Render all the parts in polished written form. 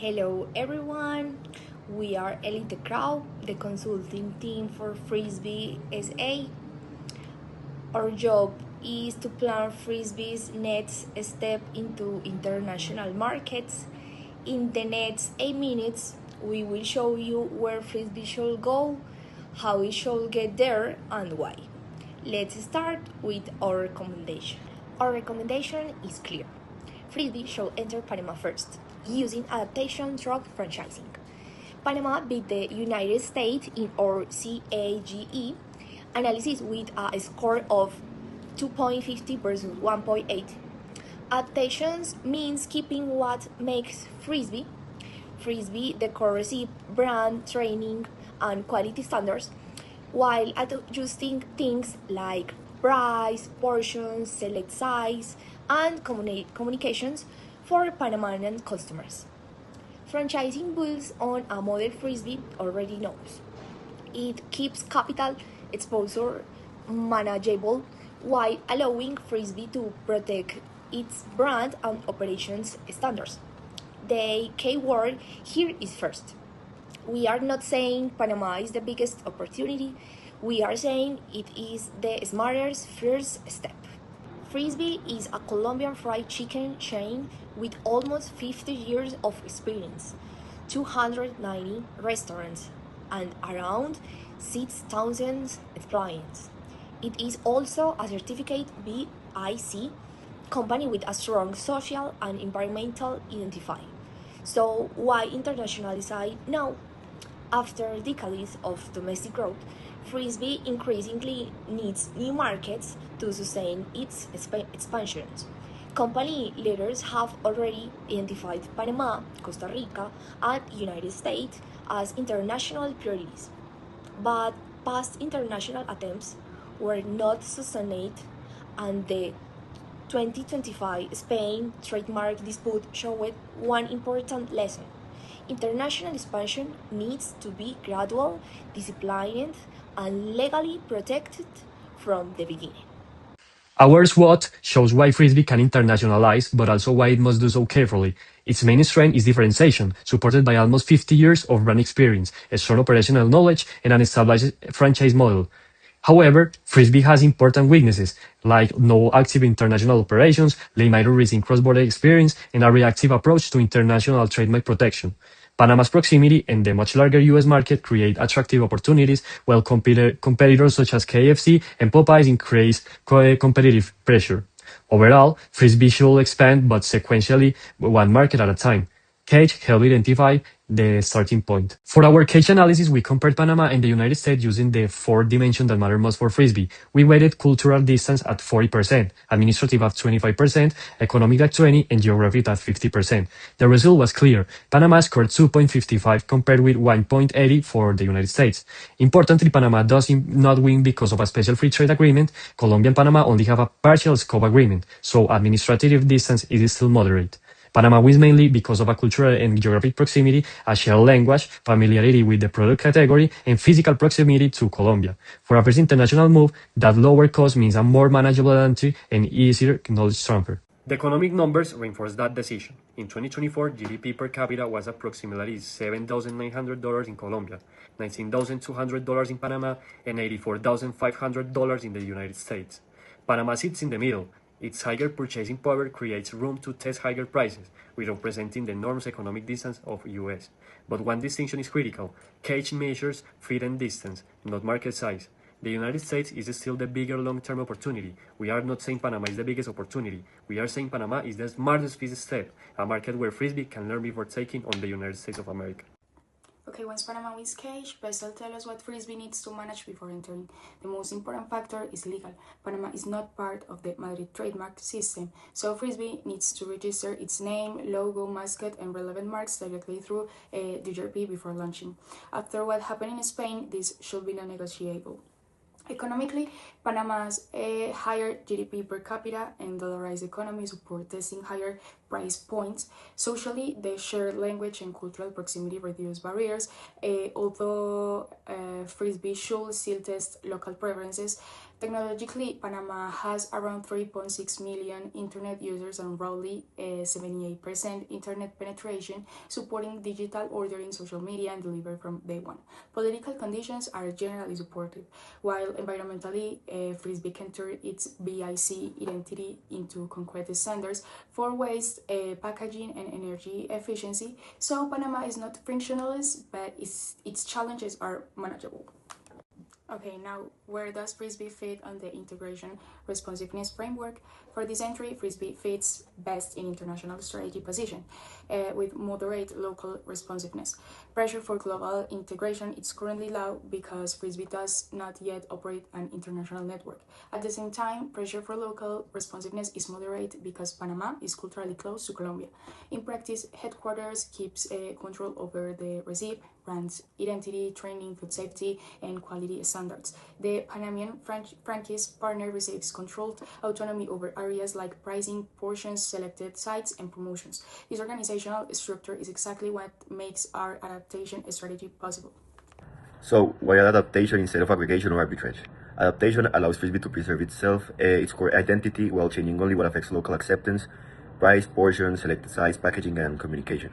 Hello everyone, we are Elite Crowd, the consulting team for Frisby SA. Our job is to plan Frisby's next step into international markets. In the next 8 minutes, we will show you where Frisby should go, how it should get there, and why. Let's start with our recommendation. Our recommendation is clear. Frisby should enter Panama first, using adaptation through franchising. Panama beat the United States in our CAGE analysis with a score of 2.50 versus 1.8. Adaptations means keeping what makes Frisby the core recipe, brand, training, and quality standards, while adjusting things like price, portions, select size, and communications for Panamanian customers. Franchising builds on a model Frisby already knows. It keeps capital exposure manageable while allowing Frisby to protect its brand and operations standards. The key word here is first. We are not saying Panama is the biggest opportunity, we are saying it is the smartest first step. Frisby is a Colombian fried chicken chain with almost 50 years of experience, 290 restaurants, and around 6,000 employees. It is also a certificate BIC company with a strong social and environmental identity. So why internationalize now? After decades of domestic growth, Frisby increasingly needs new markets to sustain its expansions. Company leaders have already identified Panama, Costa Rica, and United States as international priorities, but past international attempts were not sustained, and the 2025 Spain trademark dispute showed one important lesson. International expansion needs to be gradual, disciplined, and legally protected from the beginning. Our SWOT shows why Frisby can internationalize, but also why it must do so carefully. Its main strength is differentiation, supported by almost 50 years of brand experience, a strong operational knowledge, and an established franchise model. However, Frisby has important weaknesses, like no active international operations, limited risk in cross-border experience, and a reactive approach to international trademark protection. Panama's proximity and the much larger US market create attractive opportunities, while competitors such as KFC and Popeyes increase competitive pressure. Overall, Frisby should expand, but sequentially, one market at a time. Cage helped identify the starting point. For our cage analysis, we compared Panama and the United States using the four dimensions that matter most for Frisby. We weighted cultural distance at 40%, administrative at 25%, economic at 20%, and geographic at 50%. The result was clear. Panama scored 2.55 compared with 1.80 for the United States. Importantly, Panama does not win because of a special free trade agreement. Colombia and Panama only have a partial scope agreement, so administrative distance is still moderate. Panama wins mainly because of a cultural and geographic proximity, a shared language, familiarity with the product category, and physical proximity to Colombia. For a first international move, that lower cost means a more manageable entry and easier knowledge transfer. The economic numbers reinforce that decision. In 2024, GDP per capita was approximately $7,900 in Colombia, $19,200 in Panama, and $84,500 in the United States. Panama sits in the middle. Its higher purchasing power creates room to test higher prices, without presenting the enormous economic distance of US. But one distinction is critical. Cage measures feet and distance, not market size. The United States is still the bigger long-term opportunity. We are not saying Panama is the biggest opportunity. We are saying Panama is the smartest first step, a market where Frisby can learn before taking on the United States of America. Okay, once Panama wins cage, Bessel tell us what Frisby needs to manage before entering. The most important factor is legal. Panama is not part of the Madrid trademark system, so Frisby needs to register its name, logo, mascot, and relevant marks directly through DJP before launching. After what happened in Spain, this should be non-negotiable. Economically, Panama's higher GDP per capita and dollarized economy support testing higher price points. Socially, the shared language and cultural proximity reduce barriers. Although Frisbee should still test local preferences, technologically, Panama has around 3.6 million internet users and roughly 78% internet penetration, supporting digital ordering, social media, and delivery from day one. Political conditions are generally supportive, while environmentally, Frisbee can turn its BIC identity into concrete standards for waste, packaging, and energy efficiency. So Panama is not frictionless, but its challenges are manageable. Okay, now where does Frisbee fit on the integration responsiveness framework? For this entry, Frisbee fits best in international strategy position with moderate local responsiveness. Pressure for global integration is currently low because Frisbee does not yet operate an international network. At the same time, pressure for local responsiveness is moderate because Panama is culturally close to Colombia. In practice, headquarters keeps control over the receipt, brand identity, training, food safety, and quality standards. The Panamanian franchise partner receives controlled autonomy over areas like pricing, portions, selected sites, and promotions. This organizational structure is exactly what makes our adaptation strategy possible. So, why adaptation instead of aggregation or arbitrage? Adaptation allows Frisbee to preserve itself, its core identity, while changing only what affects local acceptance, price, portion, selected size, packaging, and communication.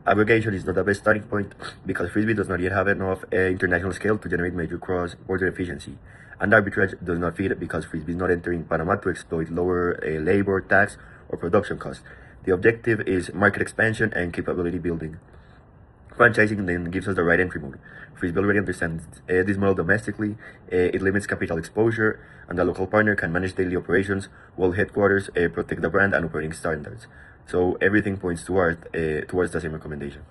Aggregation is not the best starting point because Frisbee does not yet have enough international scale to generate major cross-border efficiency. And arbitrage does not fit because Frisbee is not entering Panama to exploit lower labor, tax, or production costs. The objective is market expansion and capability building. Franchising then gives us the right entry mode. Frisbee already understands this model domestically. It limits capital exposure, and the local partner can manage daily operations while headquarters protect the brand and operating standards. So everything points towards the same recommendation.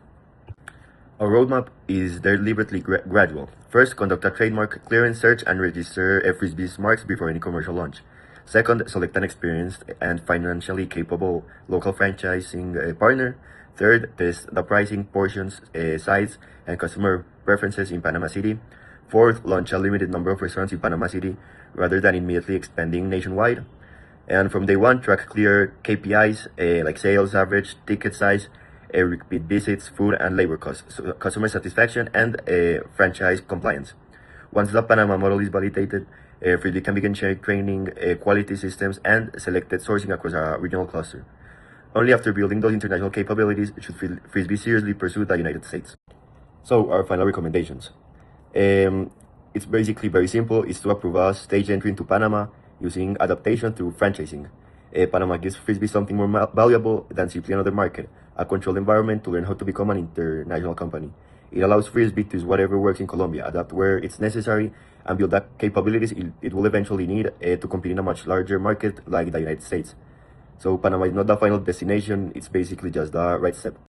Our roadmap is deliberately gradual. First, conduct a trademark clearance search and register Frisbee's marks before any commercial launch. Second, select an experienced and financially capable local franchising partner. Third, test the pricing, portions, size, and customer preferences in Panama City. Fourth, launch a limited number of restaurants in Panama City rather than immediately expanding nationwide. And from day one, track clear KPIs like sales average, ticket size, repeat visits, food and labor costs, so customer satisfaction, and franchise compliance. Once the Panama model is validated, Frisbee can begin training, quality systems, and selected sourcing across a regional cluster. Only after building those international capabilities should Frisbee seriously pursue the United States. So, our final recommendations. It's basically very simple. It's to approve a stage entry into Panama using adaptation through franchising. Panama gives Frisbee something more valuable than simply another market, a controlled environment to learn how to become an international company. It allows Frisbee to use whatever works in Colombia, adapt where it's necessary, and build the capabilities it will eventually need to compete in a much larger market like the United States. So Panama is not the final destination, it's basically just the right step.